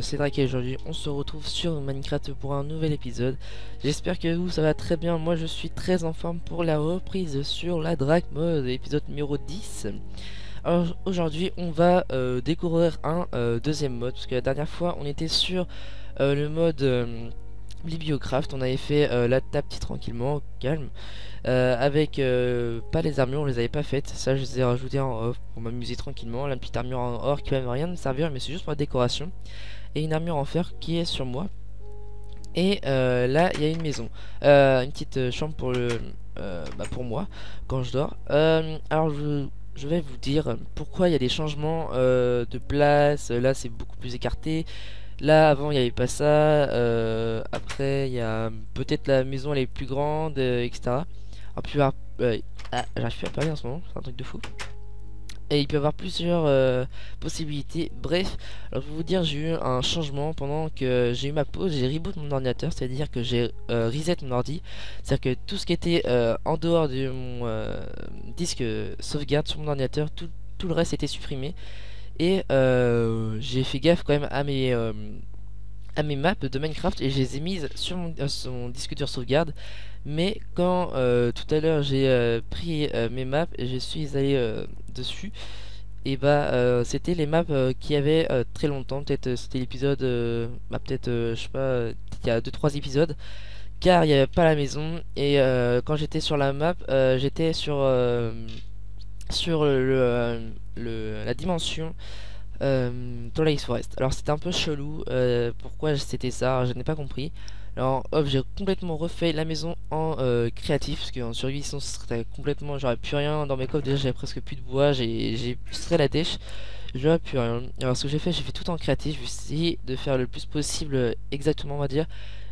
c'est Drake et aujourd'hui on se retrouve sur Minecraft pour un nouvel épisode. J'espère que vous ça va très bien, moi je suis très en forme pour la reprise sur la Drake mode, épisode numéro 10. Alors aujourd'hui on va découvrir un deuxième mode, parce que la dernière fois on était sur le mode Bibliocraft, on avait fait la table petit tranquillement, calme. Avec pas les armures, on les avait pas faites. Ça, je les ai rajoutées en off pour m'amuser tranquillement. La petite armure en or qui va rien me servir, mais c'est juste pour la décoration. Et une armure en fer qui est sur moi. Et là, il y a une maison, une petite chambre pour pour moi quand je dors. Alors, je vais vous dire pourquoi il y a des changements de place. Là, c'est beaucoup plus écarté. Là, avant, il n'y avait pas ça. Après, il y a peut-être la maison, elle est plus grande, etc. Alors, j'arrive plus à parler en ce moment, c'est un truc de fou. Et il peut y avoir plusieurs possibilités. Bref, alors je vais vous dire, j'ai eu un changement pendant que j'ai eu ma pause. J'ai reboot mon ordinateur, c'est-à-dire que j'ai reset mon ordi. C'est-à-dire que tout ce qui était en dehors de mon disque sauvegarde sur mon ordinateur, tout le reste était supprimé. Et j'ai fait gaffe quand même à mes maps de Minecraft et je les ai mises sur mon disque dur sauvegarde. Mais quand tout à l'heure j'ai pris mes maps et je suis allé dessus, et c'était les maps qui avaient très longtemps. Peut-être c'était l'épisode peut-être je sais pas, il y a 2-3 épisodes, car il n'y avait pas la maison. Et quand j'étais sur la map, j'étais sur la dimension Twilight Forest. Alors c'était un peu chelou, pourquoi c'était ça, alors, je n'ai pas compris. Alors hop, j'ai complètement refait la maison en créatif, parce qu'en survie sinon ce serait complètement, j'aurais plus rien dans mes coffres. Déjà j'avais presque plus de bois, j'ai serait la dèche, j'aurais plus rien. Alors ce que j'ai fait tout en créatif, j'ai essayé de faire le plus possible exactement, on va dire.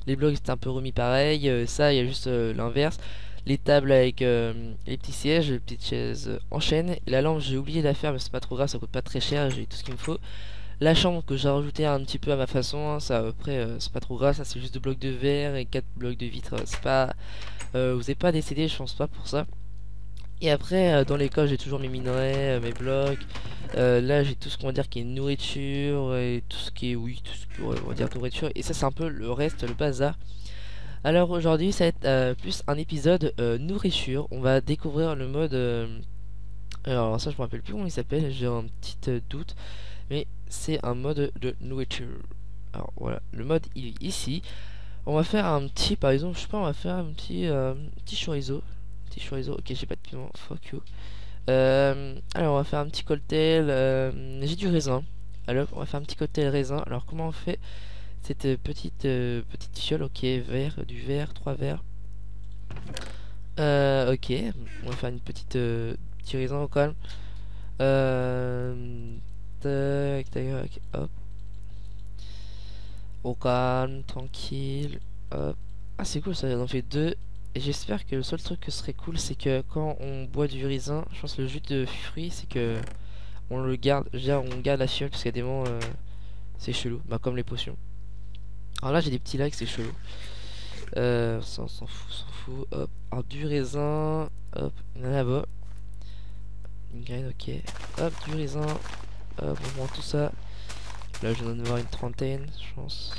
Les blocs étaient un peu remis pareil, ça il y a juste l'inverse. Les tables avec les petits sièges, les petites chaises en chêne. La lampe j'ai oublié de la faire, mais c'est pas trop grave, ça coûte pas très cher, j'ai tout ce qu'il me faut. La chambre que j'ai rajouté un petit peu à ma façon, hein, ça après c'est pas trop grave, ça c'est juste 2 blocs de verre et 4 blocs de vitre, c'est pas vous n'êtes pas décédé, je pense pas pour ça. Et après dans les coffres j'ai toujours mes minerais, mes blocs. Là j'ai tout ce qu'on va dire qui est nourriture et tout ce qui est, oui, tout ce que on va dire nourriture, et ça c'est un peu le reste, le bazar. Alors aujourd'hui ça va être plus un épisode nourriture. On va découvrir le mode alors ça je me rappelle plus comment il s'appelle, j'ai un petit doute, mais c'est un mode de nourriture. Alors voilà, le mode il est ici. On va faire un petit, par exemple, je sais pas, on va faire un petit chorizo. Petit chorizo, ok, j'ai pas de piment, fuck you. Alors on va faire un petit cocktail, j'ai du raisin. Alors on va faire un petit cocktail raisin. Alors comment on fait cette petite fiole? Ok, verre, du verre, 3 verres. Ok, on va faire une petit raisin au calme. Tac, tac, hop. Au calme, tranquille. Hop. Ah, c'est cool, ça en fait 2. Et j'espère que le seul truc que serait cool, c'est que quand on boit du raisin, je pense que le jus de fruits, c'est que on le garde, on garde la fiole, parce qu'il y a des moments, c'est chelou, bah comme les potions. Alors là, j'ai des petits lags, c'est chelou. Ça, on s'en fout, hop. Alors du raisin, hop, il y en a là-bas. Une graine, ok. Hop, du raisin. Hop, on prend tout ça. Là, je viens de voir une trentaine, je pense.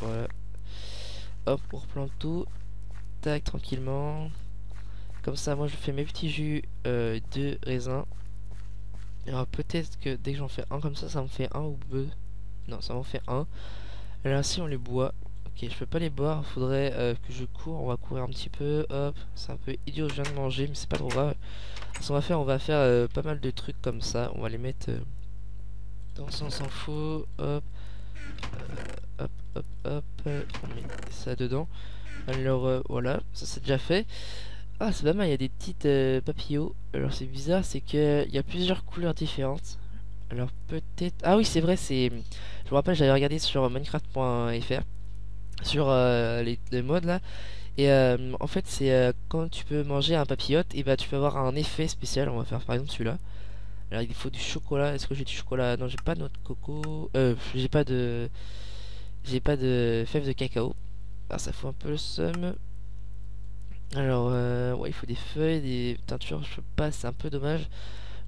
Voilà. Hop, on replante tout. Tac, tranquillement. Comme ça, moi, je fais mes petits jus de raisin. Alors, peut-être que dès que j'en fais un comme ça me fait un ou deux. Non, ça m'en fait un. Là, si on les boit. Ok, je peux pas les boire. Faudrait que je cours. On va courir un petit peu. Hop, c'est un peu idiot, je viens de manger, mais c'est pas trop grave. Ce qu'on va faire, on va faire pas mal de trucs comme ça. On va les mettre dans le sens, on s'en fout. Hop, hop, hop, hop. On met ça dedans. Alors voilà, ça c'est déjà fait. Ah, c'est pas mal, il y a des petites papillots. Alors c'est bizarre, c'est que il y a plusieurs couleurs différentes. Alors peut-être... Ah oui, c'est vrai, c'est... Je me rappelle, j'avais regardé sur minecraft.fr sur les modes là. Et en fait, c'est quand tu peux manger un papillote, et bah tu peux avoir un effet spécial. On va faire par exemple celui-là. Alors il faut du chocolat. Est-ce que j'ai du chocolat? Non, j'ai pas de noix de coco. J'ai pas de fèves de cacao. Alors ça fout un peu le seum. Alors ouais, il faut des feuilles, des teintures. Je peux pas, c'est un peu dommage.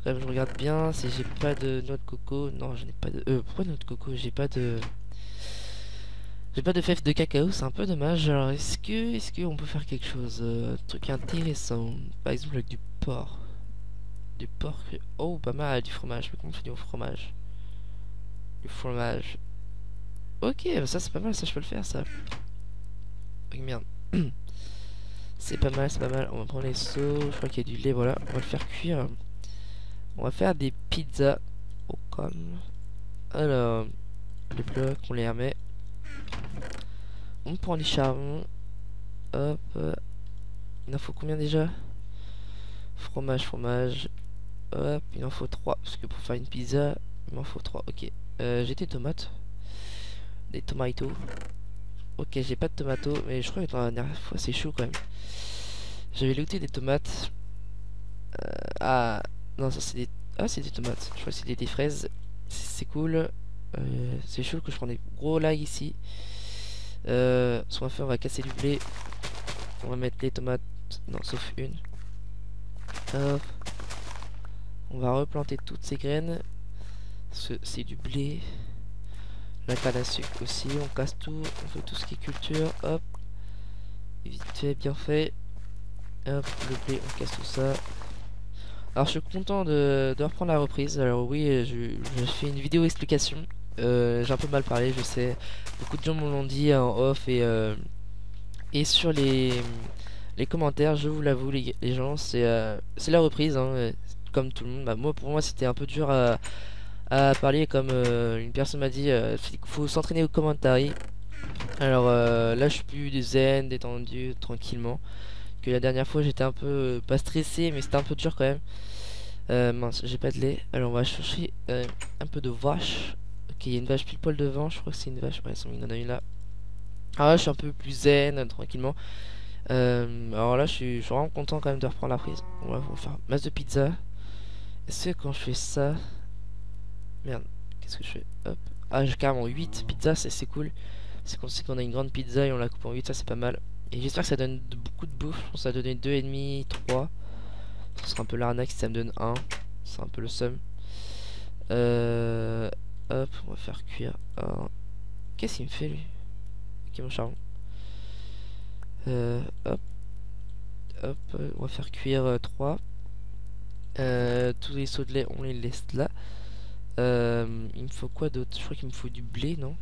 Quand même, je regarde bien si j'ai pas de noix de coco. Non, je n'ai pas de... pourquoi noix de coco? J'ai pas de... J'ai pas de fèves de cacao, c'est un peu dommage. Alors est-ce que on peut faire quelque chose, truc intéressant, par exemple avec du porc. Du porc. Oh, pas mal, du fromage. Mais comment on fait du fromage? Du fromage. Ok, bah ça c'est pas mal, ça je peux le faire ça. Oh, merde. C'est pas mal, c'est pas mal. On va prendre les seaux, je crois qu'il y a du lait, voilà. On va le faire cuire. On va faire des pizzas au com. Alors, les blocs, on les remet. On prend les charbons. Hop. Il en faut combien déjà? Fromage, fromage. Hop, il en faut 3. Parce que pour faire une pizza, il m'en faut 3. Ok. J'ai des tomates. Des tomatoes. Ok, j'ai pas de tomates, mais je crois que la dernière fois c'est chaud quand même. J'avais looté des tomates. Ah, non, ça c'est des. Ah, c'est des tomates. Je crois que c'est des fraises. C'est cool. C'est chaud que je prends des gros lags ici. Ce qu'on va faire, on va casser du blé. On va mettre les tomates. Non, sauf une. Hop. On va replanter toutes ces graines. C'est du blé. La canne à sucre aussi. On casse tout. On fait tout ce qui est culture. Hop. Vite fait, bien fait. Hop, le blé, on casse tout ça. Alors je suis content de reprendre la reprise. Alors oui, je fais une vidéo explication. J'ai un peu mal parlé, je sais. Beaucoup de gens me l'ont dit en off et sur les commentaires, je vous l'avoue les gens, c'est la reprise, hein, comme tout le monde. Bah, pour moi c'était un peu dur à parler, comme une personne m'a dit, il faut s'entraîner au commentaire. Alors là je suis plus zen, détendu, tranquillement. Que la dernière fois j'étais un peu, pas stressé, mais c'était un peu dur quand même. Mince, j'ai pas de lait. Alors on va chercher un peu de vache. Ok, il y a une vache pile poil devant. Je crois que c'est une vache. Ouais, il y en a une là. Ah là, je suis un peu plus zen, tranquillement. Alors là, je suis vraiment content quand même de reprendre la prise. On va faire masse de pizza. Est-ce que quand je fais ça... Merde, qu'est-ce que je fais? Hop. Ah, j'ai carrément 8 pizzas, c'est cool. C'est qu'on sait qu'on a une grande pizza et on la coupe en 8, ça c'est pas mal. Et j'espère que ça donne beaucoup de bouffe. Je pense que ça va donner 2,5, 3. Ce sera un peu l'arnaque si ça me donne 1. C'est un peu le seum. Hop, on va faire cuire. Qu'est-ce qu'il me fait lui? Ok, mon charbon. Hop. Hop, on va faire cuire 3. Tous les seaux de lait, on les laisse là. Il me faut quoi d'autre? Je crois qu'il me faut du blé, non?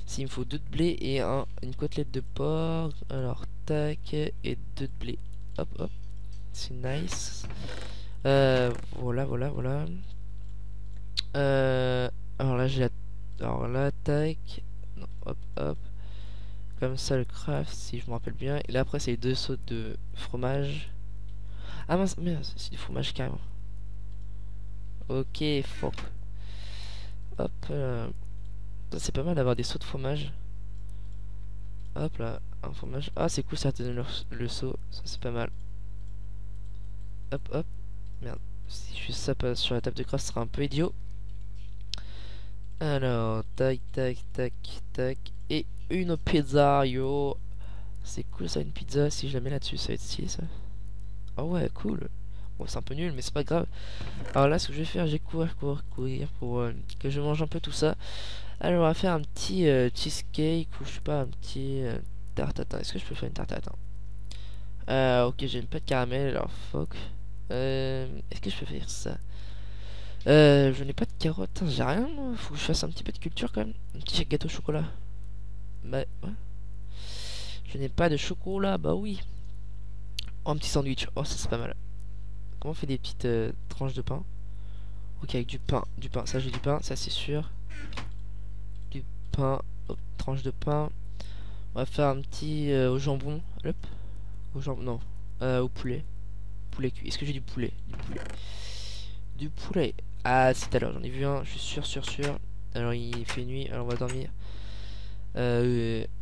Si, il me faut 2 de blé et une côtelette de porc. Alors, tac, et 2 de blé. Hop, hop. C'est nice. Voilà, voilà, voilà. Alors là, j'ai alors là, tac. Non, hop, hop. Comme ça, le craft, si je me rappelle bien. Et là, après, c'est les 2 sauts de fromage. Ah mince, merde, c'est du fromage carrément. Ok, fuck. Hop, c'est pas mal d'avoir des sauts de fromage. Hop là, un fromage. Ah, c'est cool, ça te donne le saut. Ça, c'est pas mal. Hop, hop. Merde. Si je fais ça sur la table de craft, ce sera un peu idiot. Alors, tac, tac, tac, tac. Et une pizza, yo. C'est cool ça, une pizza. Si je la mets là-dessus, ça va être stylé ça. Ah ouais, cool. Bon, c'est un peu nul, mais c'est pas grave. Alors là, ce que je vais faire, j'ai courir pour que je mange un peu tout ça. Alors, on va faire un petit cheesecake ou je sais pas, un petit tarte tatin. Est-ce que je peux faire une tarte tatin? Ok, j'ai pas de caramel, alors fuck. Est-ce que je peux faire ça? Je n'ai pas de carottes, hein, j'ai rien, moi. Faut que je fasse un petit peu de culture quand même. Un petit gâteau au chocolat. Bah, ouais. Je n'ai pas de chocolat, bah oui. Oh, un petit sandwich, oh, ça c'est pas mal. Comment on fait des petites tranches de pain? Ok, avec du pain, ça j'ai du pain, ça c'est sûr. Du pain, hop, tranche de pain. On va faire un petit au jambon, hop. Au jambon, non, au poulet. Poulet cuit, est-ce que j'ai du poulet? Du poulet. Ah, c'est tout à l'heure, j'en ai vu un, je suis sûr. Alors il fait nuit, alors on va dormir.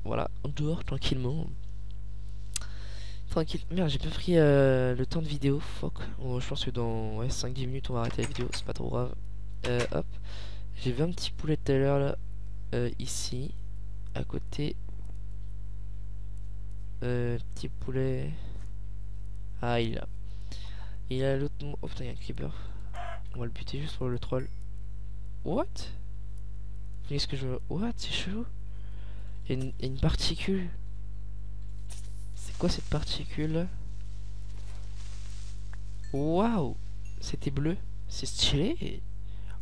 Voilà, on dort tranquillement. Tranquille. Merde, j'ai pas pris le temps de vidéo. Fuck. Bon, je pense que dans ouais, 5-10 minutes, on va arrêter la vidéo. C'est pas trop grave. Hop. J'ai vu un petit poulet tout à l'heure là. Ici. À côté. Petit poulet. Ah, il est là. Il a l'autre. Oh putain, il y a un creeper. On va le buter juste pour le troll. What? Qu'est-ce que je. What? C'est chelou. Il y a une particule. C'est quoi cette particule? Waouh! C'était bleu. C'est stylé.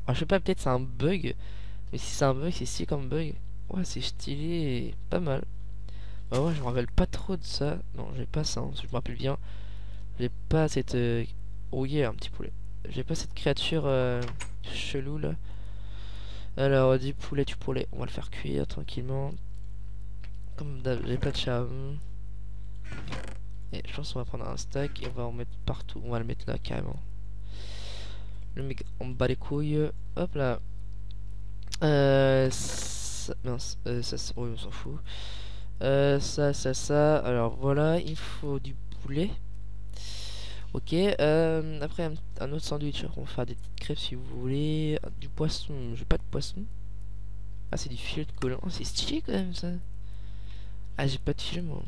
Alors, je sais pas, peut-être c'est un bug. Mais si c'est un bug, c'est stylé comme bug. Ouais, c'est stylé et pas mal. Bah ouais, je me rappelle pas trop de ça. Non, j'ai pas ça, hein, si je me rappelle bien. J'ai pas cette... Oh yeah, un petit poulet. J'ai pas cette créature chelou là. Alors, du poulet, du poulet. On va le faire cuire tranquillement. Comme d'hab, j'ai pas de charbon. Et je pense qu'on va prendre un stack et on va en mettre partout. On va le mettre là carrément. Le mec, on bat les couilles. Hop là. Mince, ça, oui, on s'en fout. Ça. Alors voilà, il faut du poulet. Ok, après un autre sandwich. On va faire des petites crêpes si vous voulez. Du poisson, j'ai pas de poisson. Ah, c'est du filet de collant. Oh, c'est stylé quand même ça. Ah, j'ai pas de filet moi.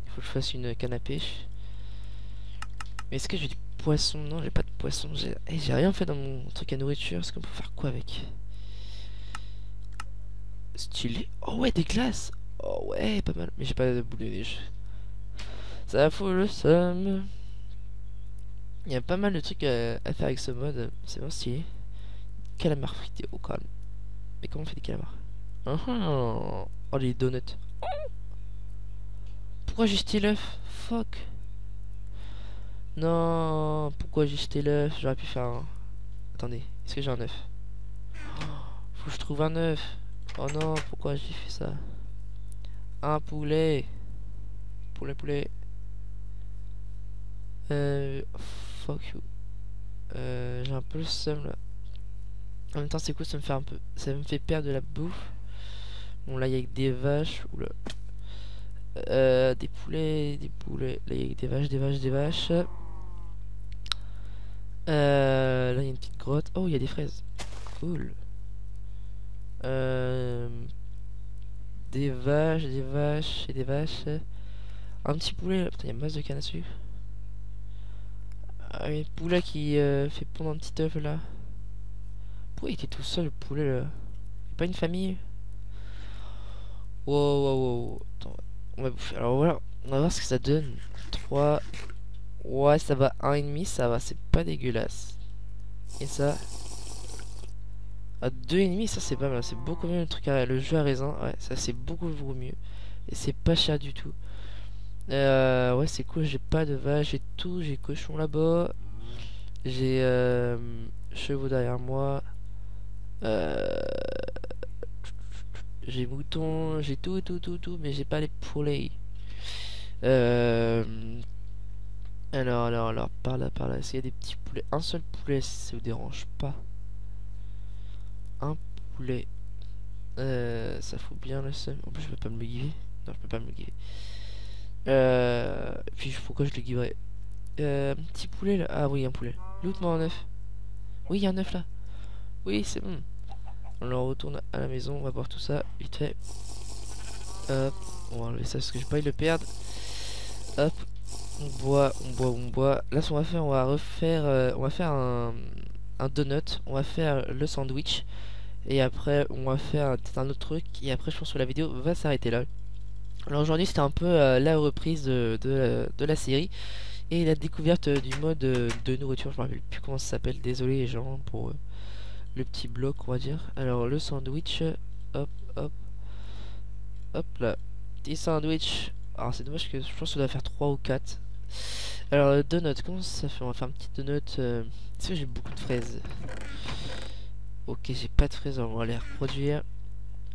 Il faut que je fasse une canne à pêche. Mais est-ce que j'ai du poisson? Non, j'ai pas de poisson. J'ai rien fait dans mon truc à nourriture. Est-ce qu'on peut faire quoi avec? Stylé. Oh ouais, des glaces. Oh ouais, pas mal. Mais j'ai pas de boule de neige. Ça fout le seum. Il y a pas mal de trucs à faire avec ce mode. C'est vraiment stylé. Calamar frité au calme. Mais comment on fait des calamars? Oh, les donuts. Pourquoi j'ai jeté l'œuf? Fuck. Non, pourquoi j'ai jeté l'œuf? J'aurais pu faire un... Attendez, est-ce que j'ai un œuf? Faut que je trouve un œuf. Oh non, pourquoi j'ai fait ça? Un poulet. Poulet. Fuck you. J'ai un peu le seum là. En même temps, c'est cool, ça me fait un peu... Ça me fait perdre de la bouffe. Bon, là, il y a des vaches. Oula. Des poulets. Là, il y a des vaches. Là, il y a une petite grotte. Oh, il y a des fraises. Cool. Des vaches et des vaches. Un petit poulet. Putain, il y a masse de canne à sucre. Ah, il y a un poulet qui fait pondre un petit œuf là. Pourquoi il était tout seul le poulet là? Il pas une famille? Wow. Attends, on va bouffer. Alors voilà, on va voir ce que ça donne. 3. Ouais, ça va 1,5, ça va, c'est pas dégueulasse. Et ça. À 2,5, ça c'est pas mal, c'est beaucoup mieux le truc le jeu à raisin. Ouais, ça c'est beaucoup mieux. Et c'est pas cher du tout. Ouais, c'est cool, j'ai pas de vache, j'ai tout, j'ai cochon là-bas. J'ai chevaux derrière moi. J'ai moutons, j'ai tout, mais j'ai pas les poulets. Alors, par là, est-ce qu'il y a des petits poulets? Un seul poulet, si ça vous dérange pas. Un poulet. Ça fout bien le seum. En plus, je peux pas me le giver. Non, je peux pas me le giver. Puis, pourquoi je le giverais? Un petit poulet là. Ah oui, un poulet. Loot-moi un œuf. Oui, il y a un œuf là. Oui, c'est bon. On le retourne à la maison. On va voir tout ça vite fait. Hop. On va enlever ça parce que j'ai pas envie de le perdre. Hop. On boit. Là, ce qu'on va faire, on va faire un donut. On va faire le sandwich. Et après, on va faire peut-être un autre truc. Et après, je pense que la vidéo va s'arrêter là. Alors aujourd'hui, c'était un peu la reprise de la série. Et la découverte du mode de nourriture. Je me rappelle plus comment ça s'appelle. Désolé les gens pour le petit bloc, on va dire. Alors, le sandwich. Hop là. Petit sandwich. Alors, c'est dommage que je pense que ça doit faire 3 ou 4. Alors, le donut, comment ça fait? On va faire un petit donut. Est-ce que j'ai beaucoup de fraises? Ok, j'ai pas de fraises, on va les reproduire.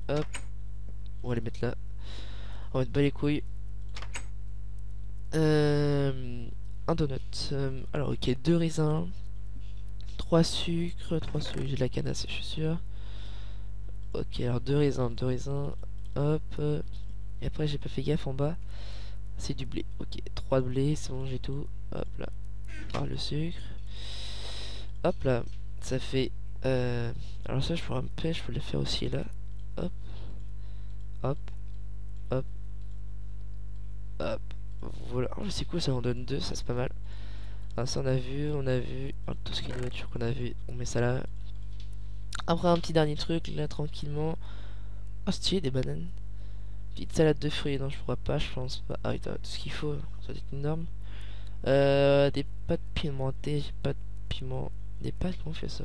Hop. On va les mettre là. On va mettre bas les couilles. Un donut. Alors, ok, 2 raisins. 3 sucres. J'ai de la canne à je suis sûr. Ok, alors 2 raisins. Hop. Et après, j'ai pas fait gaffe en bas. C'est du blé. Ok, 3 blés, c'est bon, j'ai tout. Hop là. Par le sucre. Hop là. Ça fait. Alors, ça, je peux le faire aussi là. Hop. Voilà. Oh, c'est cool, ça en donne 2, ça c'est pas mal. Alors, ça, on a vu. Oh, tout ce qui est nourriture qu'on a vu, on met ça là. Après, un petit dernier truc là, tranquillement. Oh, stylé, des bananes. Petite salade de fruits, non je pourrais pas, je pense pas. Ah oui, t'as tout ce qu'il faut, ça doit être une norme. Des pâtes pimentées, j'ai pas de piment. Des pâtes, comment on fait ça?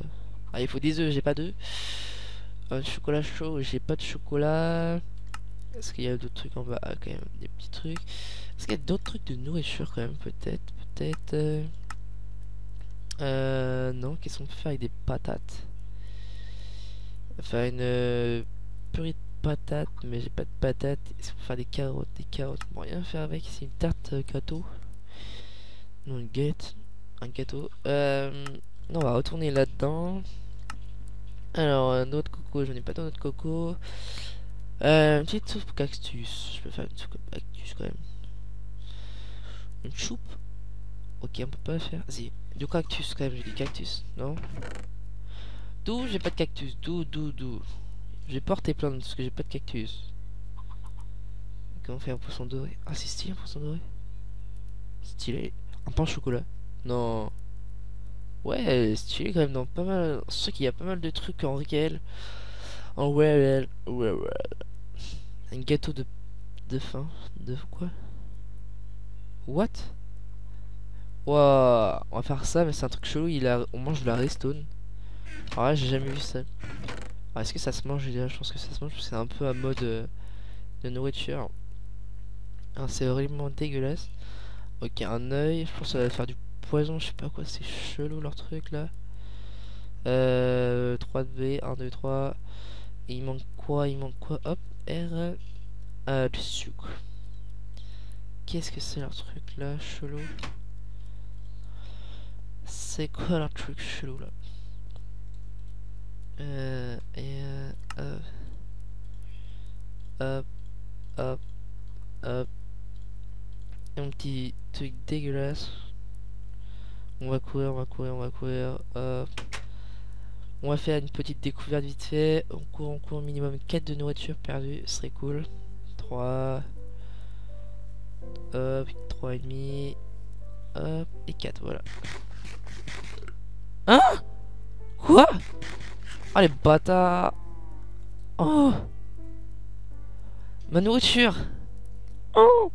Ah, il faut des œufs, j'ai pas d'œufs. Chocolat chaud, j'ai pas de chocolat. Est-ce qu'il y a d'autres trucs en bas? Ah, quand même, des petits trucs. Est-ce qu'il y a d'autres trucs de nourriture quand même? Peut-être. Non, qu'est-ce qu'on peut faire avec des patates? Enfin, une purée de patates, mais j'ai pas de patates. Est-ce qu'on peut faire des carottes? Des carottes, on peut rien faire avec. C'est une tarte gâteau. Non, une galette. Un gâteau. Non, on va retourner là-dedans. Alors, noix de coco, je n'ai pas de noix de coco. Une petite soupe cactus. Je peux faire une soupe cactus quand même. Une soupe. Ok, on peut pas faire. Si, du cactus quand même, j'ai dit cactus, non? D'où j'ai pas de cactus? D'où? J'ai porté plainte parce que j'ai pas de cactus. Comment on fait un poisson doré? Ah, c'est stylé un poisson doré. Stylé. Un pain au chocolat. Non. Ouais, stylé quand même dans pas mal. C'est sûr qu'il y a pas mal de trucs en réel. En réel. Un gâteau de faim. De quoi? What? Wow, on va faire ça, mais c'est un truc chelou. On mange de la Restone. Alors là, j'ai jamais vu ça. Alors, est-ce que ça se mange déjà? Je pense que ça se mange parce que c'est un peu à mode de nourriture. Ah, c'est vraiment dégueulasse. Ok, un œil. Je pense que ça va faire du poison. Je sais pas quoi. C'est chelou leur truc là. 3B, 1, 2, 3. Et il manque quoi? Hop, R. Du sucre. Qu'est-ce que c'est leur truc là? Chelou. C'est quoi leur truc chelou là? Hop, hop, hop. Un petit truc dégueulasse. On va courir. Hop. On va faire une petite découverte vite fait. On court. Minimum 4 de nourriture perdue. Ce serait cool. 3. Hop, 3 et demi. Hop, et 4, voilà. Hein? Quoi? Oh les bâtards. Oh, ma nourriture. Oh,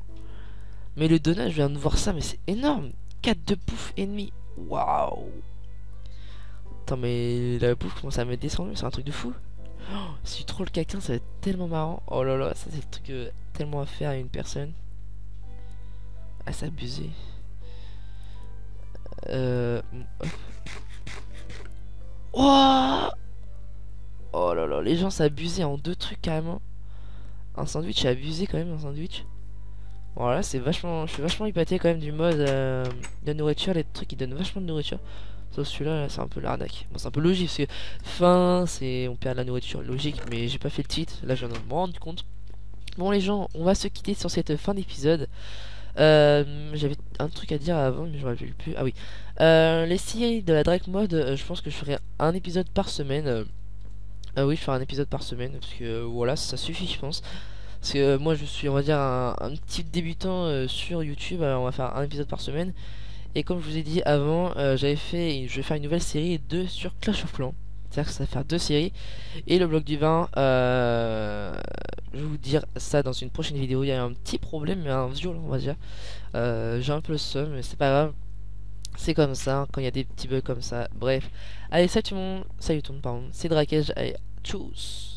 mais le donut, je viens de voir ça, mais c'est énorme. 4 de bouffe ennemi. Waouh. Attends, mais la bouffe commence à me descendre, c'est un truc de fou. Oh, si tu trop le caquin, ça va être tellement marrant. Oh là là, ça c'est le truc tellement à faire à une personne. Ah, c'est abusé. Oh, oh là là, les gens s'abusaient en 2 trucs carrément. Un sandwich, c'est abusé quand même, un sandwich. Voilà, c'est vachement. Je suis vachement épaté quand même du mode de nourriture, les trucs qui donnent vachement de nourriture. Sauf celui-là, là, c'est un peu l'arnaque. Bon, c'est un peu logique parce que fin, c'est on perd de la nourriture, logique, mais j'ai pas fait le titre. Là, je viens de me rendre compte. Bon, les gens, on va se quitter sur cette fin d'épisode. J'avais un truc à dire avant, mais je me rappelle plus. Ah oui, les séries de la Drake Mode, je pense que je ferai un épisode par semaine. Oui, je ferai un épisode par semaine parce que voilà, ça suffit, je pense. Parce que moi je suis on va dire un petit débutant sur YouTube, alors on va faire un épisode par semaine. Et comme je vous ai dit avant, je vais faire une nouvelle série 2 sur Clash of Clans. C'est-à-dire que ça va faire 2 séries. Et le bloc du vin, je vais vous dire ça dans une prochaine vidéo. Il y a un petit problème, mais un violent on va dire. J'ai un peu le seum, mais c'est pas grave. C'est comme ça, quand il y a des petits bugs comme ça. Bref. Allez, salut tout le monde, pardon. C'est Drakej, allez, tchuss.